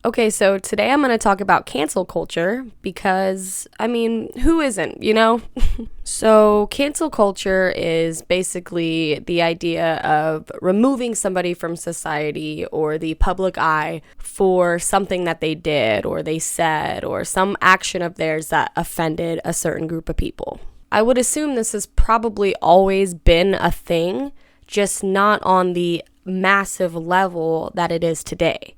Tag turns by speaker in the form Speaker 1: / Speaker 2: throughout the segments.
Speaker 1: Okay, so today I'm going to talk about cancel culture because, who isn't, you know? So, cancel culture is basically the idea of removing somebody from society or the public eye for something that they did or they said or some action of theirs that offended a certain group of people. I would assume this has probably always been a thing, just not on the massive level that it is today.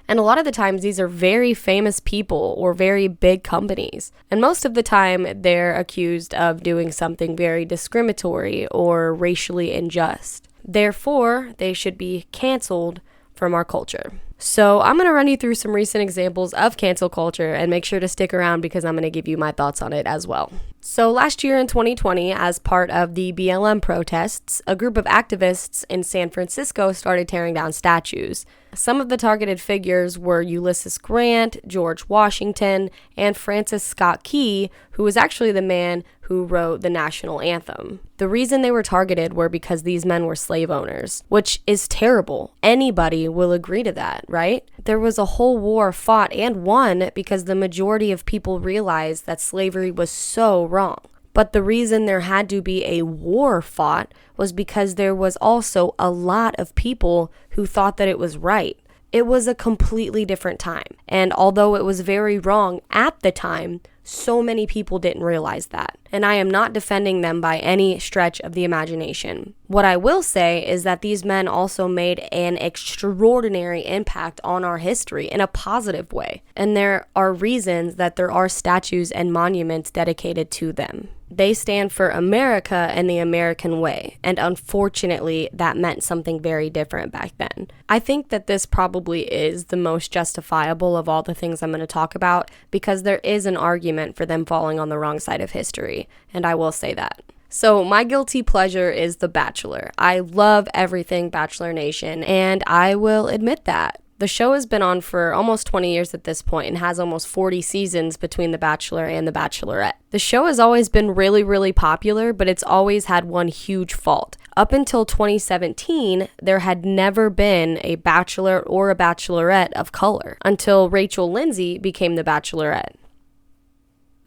Speaker 1: And a lot of the times, these are very famous people or very big companies. And most of the time, they're accused of doing something very discriminatory or racially unjust. Therefore, they should be canceled from our culture. So I'm going to run you through some recent examples of cancel culture and make sure to stick around because I'm going to give you my thoughts on it as well. So last year in 2020, as part of the BLM protests, a group of activists in San Francisco started tearing down statues. Some of the targeted figures were Ulysses Grant, George Washington, and Francis Scott Key, who was actually the man who wrote the national anthem. The reason they were targeted were because these men were slave owners, which is terrible. Anybody will agree to that, right? There was a whole war fought and won because the majority of people realized that slavery was so wrong. But the reason there had to be a war fought was because there was also a lot of people who thought that it was right. It was a completely different time. And although it was very wrong at the time, so many people didn't realize that. And I am not defending them by any stretch of the imagination. What I will say is that these men also made an extraordinary impact on our history in a positive way. And there are reasons that there are statues and monuments dedicated to them. They stand for America and the American way, and unfortunately, that meant something very different back then. I think that this probably is the most justifiable of all the things I'm going to talk about because there is an argument for them falling on the wrong side of history, and I will say that. So my guilty pleasure is The Bachelor. I love everything Bachelor Nation, and I will admit that. The show has been on for almost 20 years at this point and has almost 40 seasons between The Bachelor and The Bachelorette. The show has always been really, really popular, but it's always had one huge fault. Up until 2017, there had never been a Bachelor or a Bachelorette of color until Rachel Lindsay became The Bachelorette.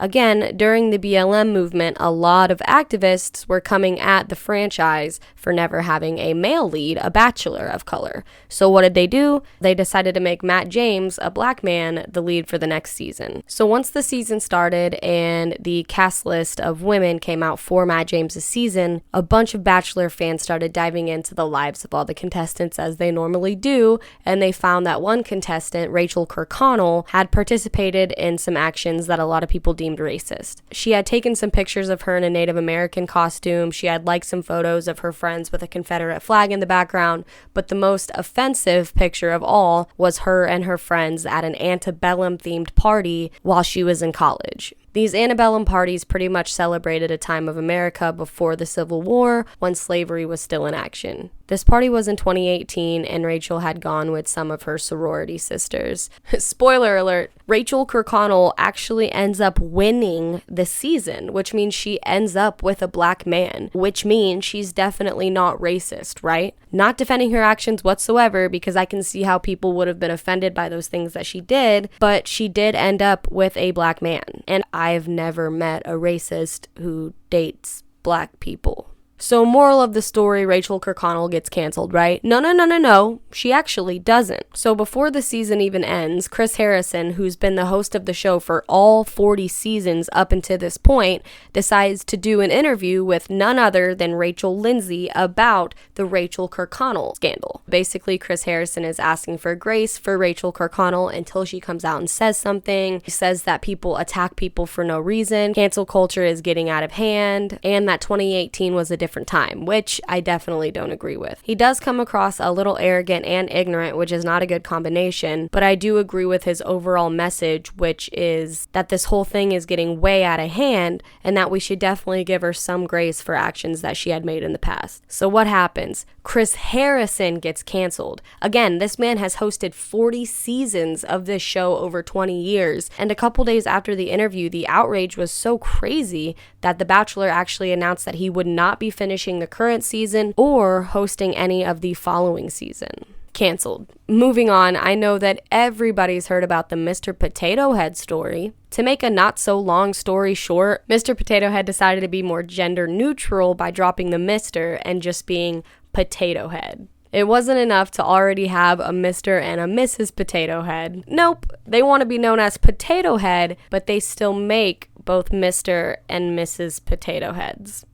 Speaker 1: Again, during the BLM movement, a lot of activists were coming at the franchise for never having a male lead, a bachelor of color. So what did they do? They decided to make Matt James, a black man, the lead for the next season. So once the season started and the cast list of women came out for Matt James' season, a bunch of Bachelor fans started diving into the lives of all the contestants as they normally do, and they found that one contestant, Rachel Kirkconnell, had participated in some actions that a lot of people deemed racist. She had taken some pictures of her in a Native American costume. She had liked some photos of her friends with a Confederate flag in the background, but the most offensive picture of all was her and her friends at an antebellum themed party while she was in college. These antebellum parties pretty much celebrated a time of America before the Civil War when slavery was still in action. This party was in 2018 and Rachel had gone with some of her sorority sisters. Spoiler alert, Rachel Kirkconnell actually ends up winning the season, which means she ends up with a black man, which means she's definitely not racist, right? Not defending her actions whatsoever because I can see how people would have been offended by those things that she did, but she did end up with a black man. And I've never met a racist who dates black people. So moral of the story, Rachel Kirkconnell gets canceled, right? No. She actually doesn't. So before the season even ends, Chris Harrison, who's been the host of the show for all 40 seasons up until this point, decides to do an interview with none other than Rachel Lindsay about the Rachel Kirkconnell scandal. Basically, Chris Harrison is asking for grace for Rachel Kirkconnell until she comes out and says something. He says that people attack people for no reason, cancel culture is getting out of hand, and that 2018 was a different time, which I definitely don't agree with. He does come across a little arrogant and ignorant, which is not a good combination, but I do agree with his overall message, which is that this whole thing is getting way out of hand and that we should definitely give her some grace for actions that she had made in the past. So what happens? Chris Harrison gets canceled. Again, this man has hosted 40 seasons of this show over 20 years, and a couple days after the interview, the outrage was so crazy that The Bachelor actually announced that he would not be finishing the current season or hosting any of the following season. canceled. Moving on, I know that everybody's heard about the Mr. Potato Head story. To make a not so long story short, Mr. Potato Head decided to be more gender neutral by dropping the Mr. and just being Potato Head. It wasn't enough to already have a Mr. and a Mrs. Potato Head. Nope, they want to be known as Potato Head, but they still make both Mr. and Mrs. Potato Heads.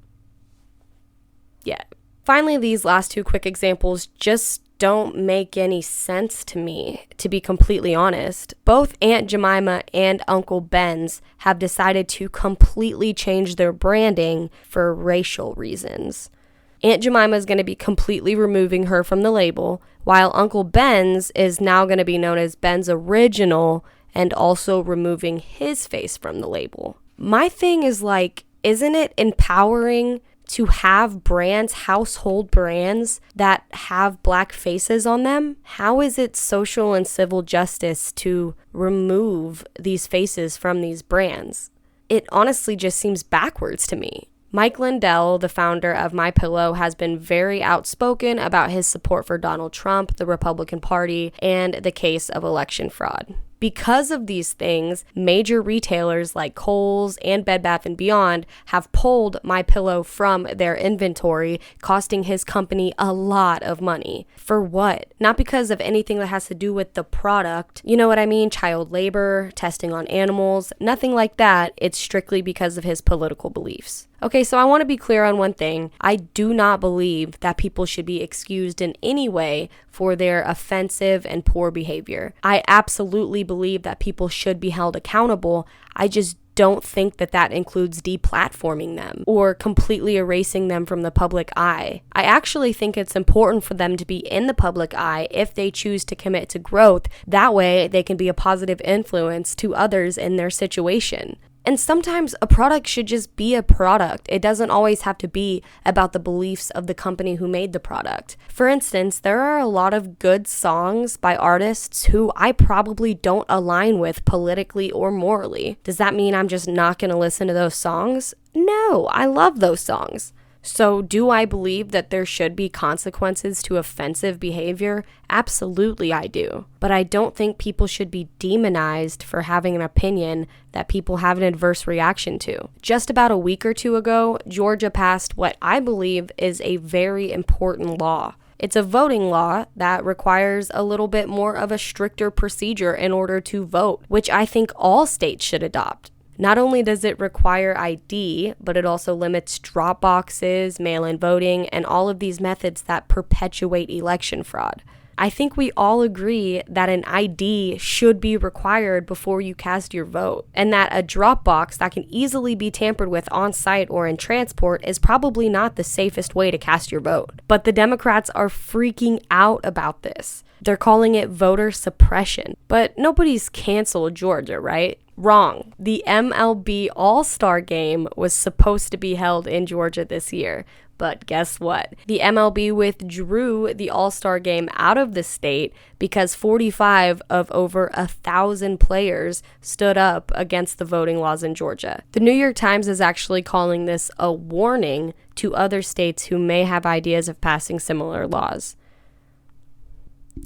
Speaker 1: Yeah. Finally, these last two quick examples just don't make any sense to me, to be completely honest. Both Aunt Jemima and Uncle Ben's have decided to completely change their branding for racial reasons. Aunt Jemima is going to be completely removing her from the label, while Uncle Ben's is now going to be known as Ben's Original and also removing his face from the label. My thing is isn't it empowering to have brands, household brands, that have black faces on them? How is it social and civil justice to remove these faces from these brands? It honestly just seems backwards to me. Mike Lindell, the founder of MyPillow, has been very outspoken about his support for Donald Trump, the Republican Party, and the case of election fraud. Because of these things, major retailers like Kohl's and Bed Bath & Beyond have pulled MyPillow from their inventory, costing his company a lot of money. For what? Not because of anything that has to do with the product. You know what I mean? Child labor, testing on animals, nothing like that. It's strictly because of his political beliefs. Okay, so I want to be clear on one thing. I do not believe that people should be excused in any way for their offensive and poor behavior. I absolutely believe that people should be held accountable. I just don't think that that includes deplatforming them or completely erasing them from the public eye. I actually think it's important for them to be in the public eye if they choose to commit to growth. That way, they can be a positive influence to others in their situation. And sometimes a product should just be a product. It doesn't always have to be about the beliefs of the company who made the product. For instance, there are a lot of good songs by artists who I probably don't align with politically or morally. Does that mean I'm just not going to listen to those songs? No, I love those songs. So do I believe that there should be consequences to offensive behavior? Absolutely I do. But I don't think people should be demonized for having an opinion that people have an adverse reaction to. Just about a week or two ago, Georgia passed what I believe is a very important law. It's a voting law that requires a little bit more of a stricter procedure in order to vote, which I think all states should adopt. Not only does it require ID, but it also limits drop boxes, mail-in voting, and all of these methods that perpetuate election fraud. I think we all agree that an ID should be required before you cast your vote, and that a drop box that can easily be tampered with on site or in transport is probably not the safest way to cast your vote. But the Democrats are freaking out about this. They're calling it voter suppression. But nobody's canceled Georgia, right? Wrong. The MLB All-Star Game was supposed to be held in Georgia this year. But guess what? The MLB withdrew the All-Star Game out of the state because 45 of over 1,000 players stood up against the voting laws in Georgia. The New York Times is actually calling this a warning to other states who may have ideas of passing similar laws.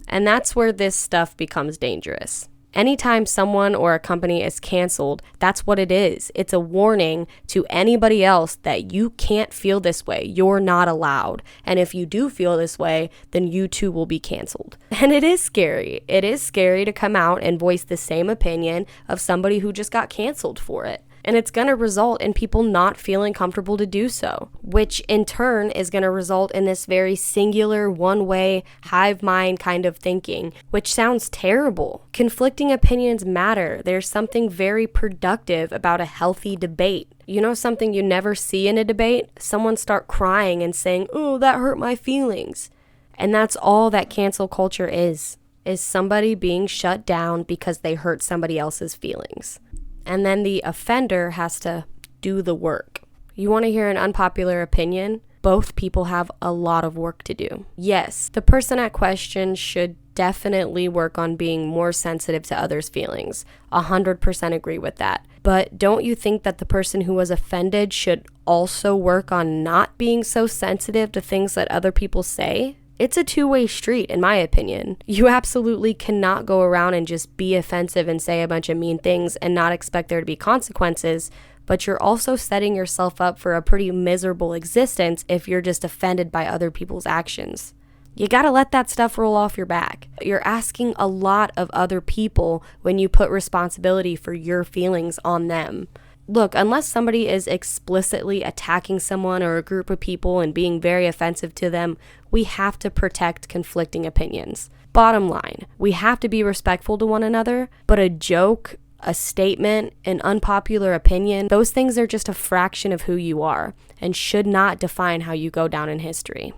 Speaker 1: And that's where this stuff becomes dangerous. Anytime someone or a company is canceled, that's what it is. It's a warning to anybody else that you can't feel this way. You're not allowed. And if you do feel this way, then you too will be canceled. And it is scary. It is scary to come out and voice the same opinion of somebody who just got canceled for it. And it's going to result in people not feeling comfortable to do so, which in turn is going to result in this very singular, one-way, hive mind kind of thinking, which sounds terrible. Conflicting opinions matter. There's something very productive about a healthy debate. You know something you never see in a debate? Someone start crying and saying, "Oh, that hurt my feelings." And that's all that cancel culture is somebody being shut down because they hurt somebody else's feelings. And then the offender has to do the work. You want to hear an unpopular opinion? Both people have a lot of work to do. Yes, the person at question should definitely work on being more sensitive to others' feelings. 100% agree with that. But don't you think that the person who was offended should also work on not being so sensitive to things that other people say? It's a two-way street, in my opinion. You absolutely cannot go around and just be offensive and say a bunch of mean things and not expect there to be consequences, but you're also setting yourself up for a pretty miserable existence if you're just offended by other people's actions. You gotta let that stuff roll off your back. You're asking a lot of other people when you put responsibility for your feelings on them. Look, unless somebody is explicitly attacking someone or a group of people and being very offensive to them, we have to protect conflicting opinions. Bottom line, we have to be respectful to one another, but a joke, a statement, an unpopular opinion, those things are just a fraction of who you are and should not define how you go down in history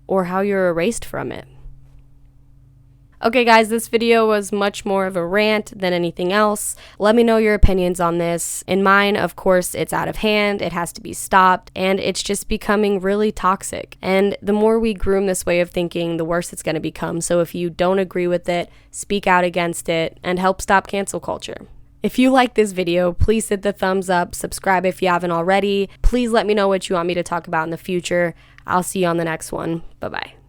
Speaker 1: or how you're erased from it. Okay guys, this video was much more of a rant than anything else. Let me know your opinions on this. In mine, of course, it's out of hand, it has to be stopped, and it's just becoming really toxic. And the more we groom this way of thinking, the worse it's going to become. So if you don't agree with it, speak out against it, and help stop cancel culture. If you like this video, please hit the thumbs up, subscribe if you haven't already. Please let me know what you want me to talk about in the future. I'll see you on the next one. Bye-bye.